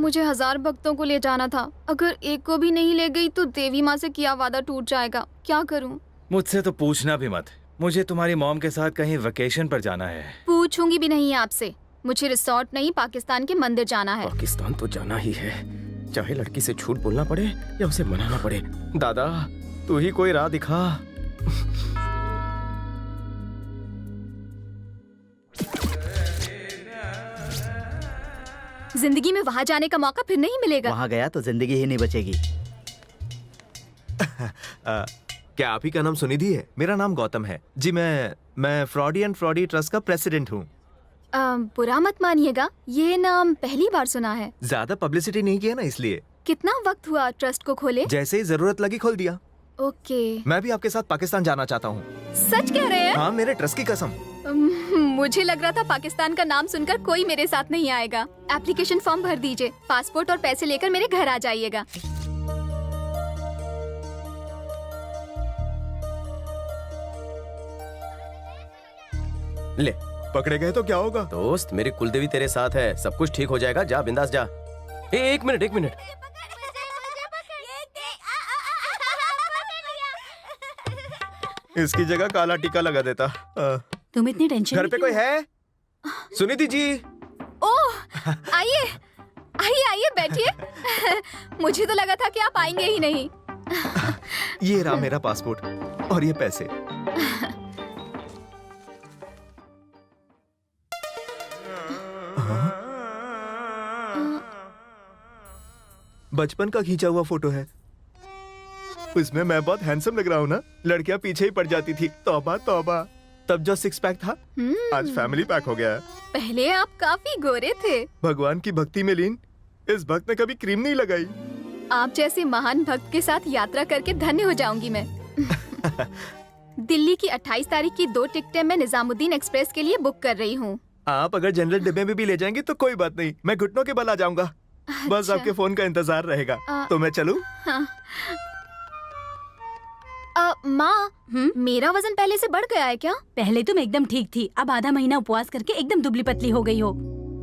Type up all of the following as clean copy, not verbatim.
मुझे 1000 भक्तों को ले जाना था। अगर एक को भी नहीं ले गई तो देवी माँ से किया वादा टूट जाएगा। क्या करूं? मुझसे तो पूछना भी मत। मुझे तुम्हारी मॉम के साथ कहीं वेकेशन पर जाना है। पूछूंगी भी नहीं आपसे। मुझे रिसोर्ट नहीं, पाकिस्तान के मंदिर जाना है। पाकिस्तान तो जाना ही है, चाहे लड़की से झूठ बोलना पड़े या उसे मनाना पड़े। दादा तू ही कोई राह दिखा। जिंदगी में वहाँ जाने का मौका फिर नहीं मिलेगा। वहाँ गया तो जिंदगी ही नहीं बचेगी। क्या आप ही का नाम सुनिधि है? मेरा नाम गौतम है जी। मैं फ्रॉडी एंड फ्रॉडी ट्रस्ट का प्रेसिडेंट हूँ। बुरा मत मानिएगा, ये नाम पहली बार सुना है। ज्यादा पब्लिसिटी नहीं किया ना, इसलिए। कितना वक्त हुआ ट्रस्ट को खोले? जैसे ही जरूरत लगी खोल दिया। ओके। मैं भी आपके साथ पाकिस्तान जाना चाहता हूँ। सच कह रहे हैं? हाँ, मेरे ट्रस्ट की कसम। मुझे लग रहा था पाकिस्तान का नाम सुनकर कोई मेरे साथ नहीं आएगा। एप्लीकेशन फॉर्म भर दीजिए, पासपोर्ट और पैसे लेकर मेरे घर आ जाइएगा। ले, पकड़े गए तो क्या होगा? दोस्त मेरी कुलदेवी तेरे साथ है, सब कुछ ठीक हो जाएगा। जा बिंदास जा। एक मिनट। इसकी जगह काला टीका लगा देता। तुम इतनी टेंशन घर पे कोई है? सुनिधि जी। ओह, आइए बैठिए। मुझे तो लगा था कि आप आएंगे ही नहीं। ये रहा मेरा पासपोर्ट और ये पैसे। बचपन का खींचा हुआ फोटो है। उसमें मैं बहुत हैंडसम लग रहा हूँ ना? लड़कियां पीछे ही पड़ जाती थी। तौबा तौबा। तब जो 6 पैक था, आज फैमिली पैक हो गया है। पहले आप काफी गोरे थे। भगवान की भक्ति में लीन इस भक्त ने कभी क्रीम नहीं लगाई। आप जैसे महान भक्त के साथ यात्रा करके धन्य हो जाऊंगी मैं। दिल्ली की 28 तारीख की 2 टिकटें मैं निजामुद्दीन एक्सप्रेस के लिए बुक कर रही हूँ। आप अगर जनरल डिब्बे में भी ले जाएंगी तो कोई बात नहीं, मैं घुटनों के बल आ जाऊंगा। बस आपके फोन का इंतजार रहेगा। तो मैं चलूं? हाँ। माँ, मेरा वजन पहले से बढ़ गया है क्या? पहले तुम एकदम ठीक थी, अब आधा महीना उपवास करके एकदम दुबली पतली हो गई हो।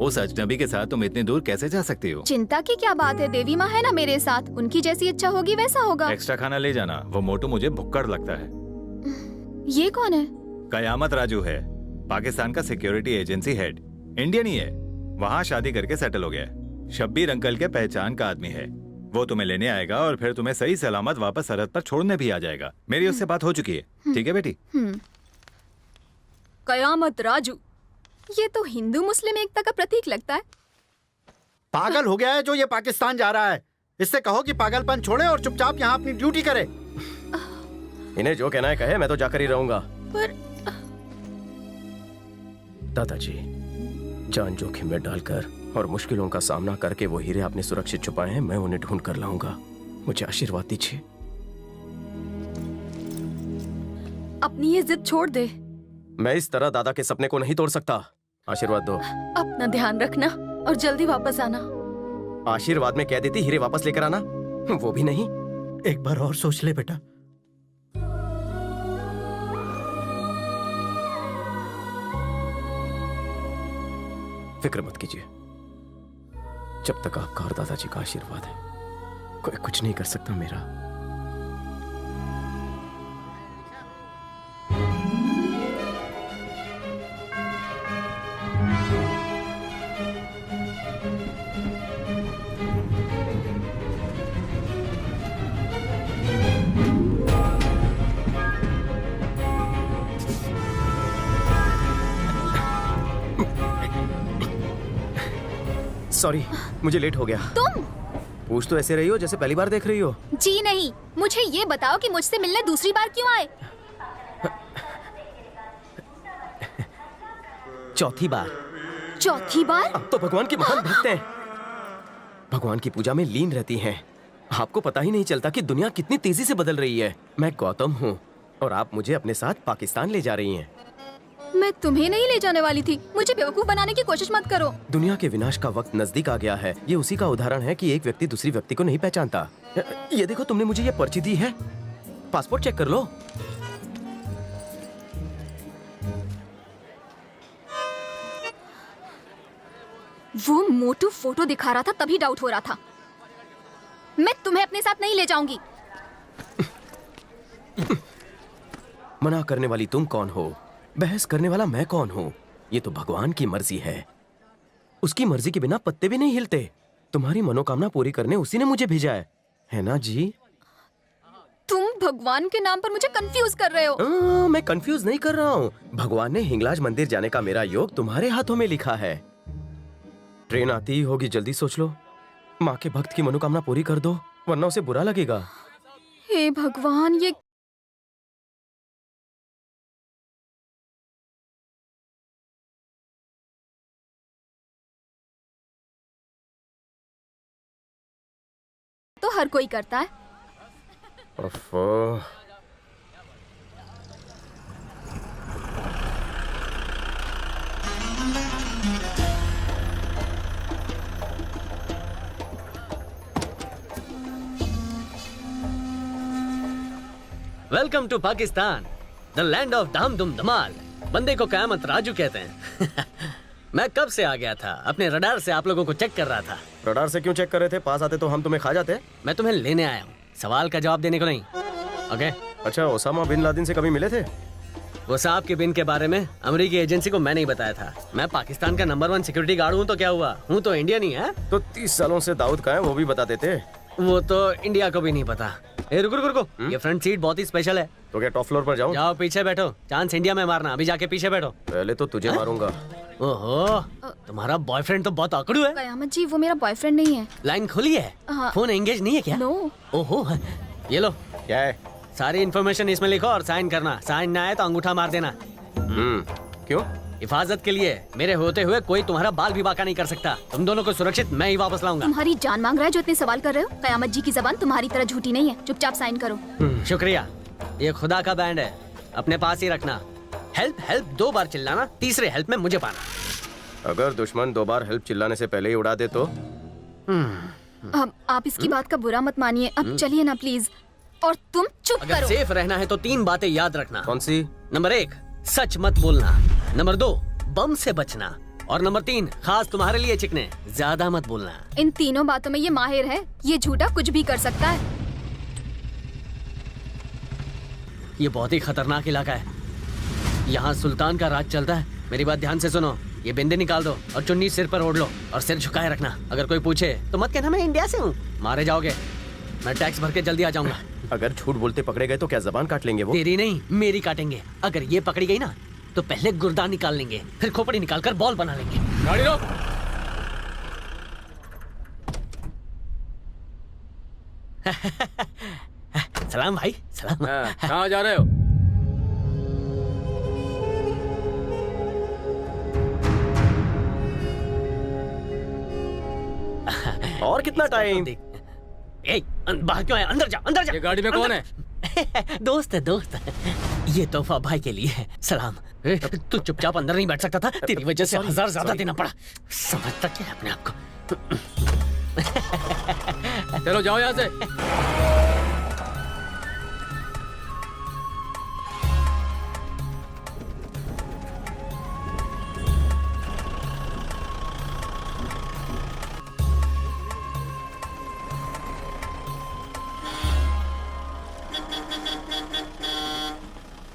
उस अजनबी के साथ तुम इतनी दूर कैसे जा सकती हो? चिंता की क्या बात है, देवी माँ है ना मेरे साथ। उनकी जैसी इच्छा होगी वैसा होगा। एक्स्ट्रा खाना ले जाना। वो मोटू मुझे भुक्कड़ लगता है। ये कौन है? कयामत राजू है, पाकिस्तान का सिक्योरिटी एजेंसी हेड। इंडियन ही है, वहाँ शादी करके सेटल हो गया है। शब्बीर अंकल के पहचान का आदमी है। वो तुम्हें लेने आएगा और फिर तुम्हें सही सलामत वापस सरहद पर छोड़ने भी आ जाएगा। मेरी उससे बात हो चुकी है। ठीक है बेटी? कयामत राजू, ये तो हिंदू मुस्लिम एकता का प्रतीक लगता है। पागल हो गया है जो ये पाकिस्तान जा रहा है। इससे कहो कि पागलपन छोड़े और चुपचाप यहाँ अपनी ड्यूटी करे। इन्हें जो कहना है कहे, मैं तो जाकर ही रहूंगा। पर दादाजी, जान जोखिम में डालकर और मुश्किलों का सामना करके वो हीरे आपने सुरक्षित छुपाए हैं, मैं उन्हें ढूंढ कर लाऊंगा। मुझे आशीर्वाद दीजिए। अपनी ये जिद छोड़ दे। मैं इस तरह दादा के सपने को नहीं तोड़ सकता। आशीर्वाद दो। अपना ध्यान रखना और जल्दी वापस आना। आशीर्वाद में कह देती हीरे वापस लेकर आना, वो भी नहीं। एक बार और सोच ले बेटा। फिक्र मत कीजिए, जब तक आपका और दादाजी का आशीर्वाद है, कोई कुछ नहीं कर सकता मेरा। सॉरी, मुझे लेट हो गया। तुम पूछ तो ऐसे रही हो जैसे पहली बार देख रही हो। जी नहीं, मुझे ये बताओ कि मुझसे मिलने दूसरी बार क्यों आए? चौथी बार। चौथी बार? अब तो भगवान की महान भक्त हैं। भगवान की पूजा में लीन रहती हैं। आपको पता ही नहीं चलता कि दुनिया कितनी तेजी से बदल रही है। मैं गौतम हूँ और आप मुझे अपने साथ पाकिस्तान ले जा रही हैं। मैं तुम्हें नहीं ले जाने वाली थी। मुझे बेवकूफ बनाने की कोशिश मत करो। दुनिया के विनाश का वक्त नजदीक आ गया है। ये उसी का उदाहरण है कि एक व्यक्ति दूसरी व्यक्ति को नहीं पहचानता। ये देखो, तुमने मुझे ये पर्ची दी है। पासपोर्ट चेक कर लो। वो मोटू फोटो दिखा रहा था तभी डाउट हो रहा था। मैं तुम्हें अपने साथ नहीं ले जाऊंगी। मना करने वाली तुम कौन हो? बहस करने वाला मैं कौन हूँ? ये तो भगवान की मर्जी है। उसकी मर्जी के बिना पत्ते भी नहीं हिलते। तुम्हारी मनोकामना पूरी करने उसी ने मुझे भेजा है ना जी? तुम भगवान के नाम पर मुझे कंफ्यूज कर रहे हो। मैं कंफ्यूज नहीं कर रहा हूँ। भगवान ने हिंगलाज मंदिर जाने का मेरा योग तुम्हारे हाथों में लिखा है। ट्रेन आती ही होगी, जल्दी सोच लो। माँ के भक्त की मनोकामना पूरी कर दो, वरना उसे बुरा लगेगा। हे भगवान, ये तो हर कोई करता है। ओफो। Welcome to Pakistan, the land of dham dhoom dhamaal. बंदे को कयामत राजू कहते हैं। मैं कब से आ गया था, अपने रडार से आप लोगों को चेक कर रहा था। रडार से क्यों चेक कर रहे थे? पास आते तो हम तुम्हें खा जाते। मैं तुम्हें लेने आया हूँ, सवाल का जवाब देने को नहीं। ओके? अच्छा, ओसामा बिन लादेन से कभी मिले थे? वो साहब के बिन के बारे में अमेरिकी एजेंसी को मैं नहीं बताया था। मैं पाकिस्तान का नंबर 1 सिक्योरिटी गार्ड हूँ, तो क्या हुआ? हूँ तो इंडियन ही है। तो 30 सालों से दाऊद का है, वो भी बता देते। वो तो इंडिया को भी नहीं पता। रुको रुको रुको, ये फ्रंट सीट बहुत ही स्पेशल है। तो क्या टॉप फ्लोर पर जाऊं? जाओ पीछे बैठो, चांस इंडिया में मारना। अभी जाके पीछे बैठो। पहले तो तुझे मारूंगा। ओहो, तुम्हारा बॉयफ्रेंड तो बहुत आकड़ू है। कयामत जी, वो मेरा बॉयफ्रेंड नहीं है। लाइन खुली है? हाँ। फोन एंगेज नहीं है क्या? नो। ओहो, ये लो। क्या है? सारी इन्फॉर्मेशन इसमें लिखो और साइन करना। साइन ना आए तो अंगूठा मार देना। क्यों? हिफाजत के लिए। मेरे होते हुए कोई तुम्हारा बाल भी बांका नहीं कर सकता। तुम दोनों को सुरक्षित मैं ही वापस लाऊंगा। तुम्हारी जान मांग रहा है जो इतने सवाल कर रहे हो? कयामत जी की जबान तुम्हारी तरह झूठी नहीं है। चुपचाप साइन करो। शुक्रिया। ये खुदा का बैंड है, अपने पास ही रखना। हेल्प हेल्प 2 बार चिल्लाना, तीसरे हेल्प में मुझे पाना। अगर दुश्मन 2 बार हेल्प चिल्लाने से पहले ही उड़ा दे तो? अब आप इसकी बात का बुरा मत मानिए। अब चलिए ना प्लीज। और तुम चुप अगर करो। सेफ रहना है तो 3 बातें याद रखना। कौन सी? नंबर 1, सच मत बोलना। नंबर 2, बम से बचना। और नंबर 3, खास तुम्हारे लिए चिकने, ज्यादा मत बोलना। इन तीनों बातों में ये माहिर है। ये झूठा कुछ भी कर सकता है। ये बहुत ही खतरनाक इलाका है। यहाँ सुल्तान का राज चलता है। मेरी बात ध्यान से सुनो। ये बिंदी निकाल दो और चुन्नी सिर पर ओढ़ लो और सिर झुकाए रखना। अगर कोई पूछे तो मत कहना मैं इंडिया से हूँ, मारे जाओगे। मैं टैक्स भर के जल्दी आ जाऊंगा। अगर झूठ बोलते पकड़े गए तो क्या जबान काट लेंगे वो? तेरी नहीं, मेरी काटेंगे। अगर ये पकड़ी गई ना तो पहले गुर्दा निकाल लेंगे, फिर खोपड़ी निकालकर बॉल बना लेंगे। गाड़ी रोक। सलाम भाई, सलाम। कहाँ जा रहे हो? और कितना टाइम? बाहर क्यों है? अंदर जा, अंदर जा। ये गाड़ी में कौन है? दोस्त है, दोस्त। ये तोहफा भाई के लिए है। सलाम। तू चुपचाप अंदर नहीं बैठ सकता था? तेरी वजह से 1000 ज्यादा देना पड़ा। समझता क्या है अपने आप को? चलो जाओ यहाँ से।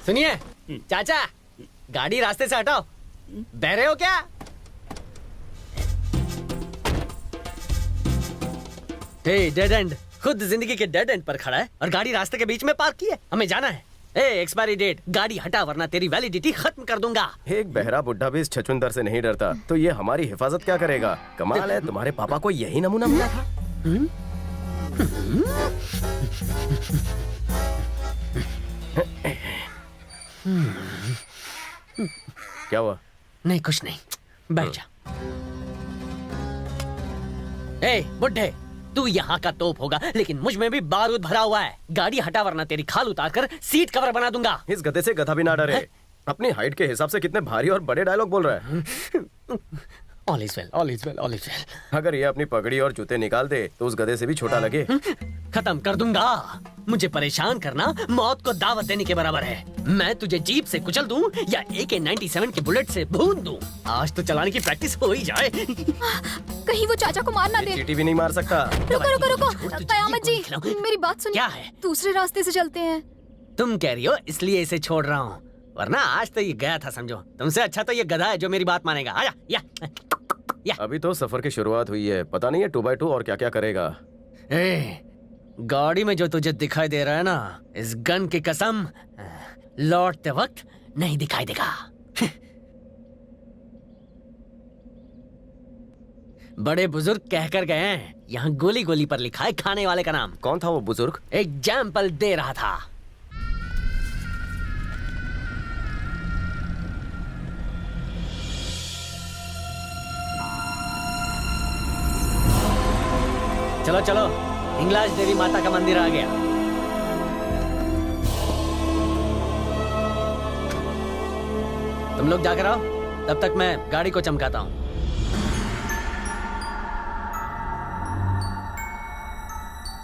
सुनिए चाचा, गाड़ी रास्ते से हटाओ। बहरे हो क्या? Dead and. खुद जिंदगी के डेड एंड पर खड़ा है और गाड़ी रास्ते के बीच में पार्क की है। हमें जाना है। एक्सपायरी डेट, गाड़ी हटा वरना तेरी वैलिडिटी खत्म कर दूंगा। एक बहरा बुढ़ा भी इस छछुंदर से नहीं डरता, तो ये हमारी हिफाजत क्या करेगा? कमाल है, तुम्हारे पापा को यही नमूना मिला था। क्या हुआ? नहीं कुछ नहीं, बैठ जा। बुड्ढे, तू यहाँ का तोप होगा लेकिन मुझ में भी बारूद भरा हुआ है। गाड़ी हटा वरना तेरी खाल उतार कर सीट कवर बना दूंगा। इस गधे से गधा भी ना डरे। अपनी हाइट के हिसाब से कितने भारी और बड़े डायलॉग बोल रहा है। All is well, all is well, all is well. अगर ये अपनी पगड़ी और जूते निकाल दे तो उस गधे से भी छोटा लगे। खत्म कर दूंगा। मुझे परेशान करना मौत को दावत देने के बराबर है। मैं तुझे जीप से कुचल दूं या AK-97 के बुलेट से भून दूं। आज तो चलाने की प्रैक्टिस हो ही जाए। कहीं वो चाचा को मार ना दे। चीटी भी नहीं मार सकता। रुको रुको रुको, छोड़, तुझे कयामत ये जी, गोली खिलाऊं। मेरी बात सुनिए। क्या है? दूसरे रास्ते से चलते हैं। तुम कह रही हो इसलिए इसे छोड़ रहा हूँ, वरना आज तो ये गया था समझो। तुमसे अच्छा तो ये गधा है जो मेरी बात मानेगा। आजा, या। अभी तो सफर की शुरुआत हुई है, पता नहीं है 2x2 और क्या क्या करेगा। ए, गाड़ी में जो तुझे दिखाई दे रहा है ना, इस गन की कसम लौटते वक्त नहीं दिखाई देगा। बड़े बुजुर्ग कहकर गए हैं, यहाँ गोली गोली पर लिखा है खाने वाले का नाम। कौन था वो बुजुर्ग? एग्जाम्पल दे रहा था। चलो चलो, हिंगलाज देवी माता का मंदिर आ गया। तुम लोग जाकर आओ, तब तक मैं गाड़ी को चमकाता हूँ।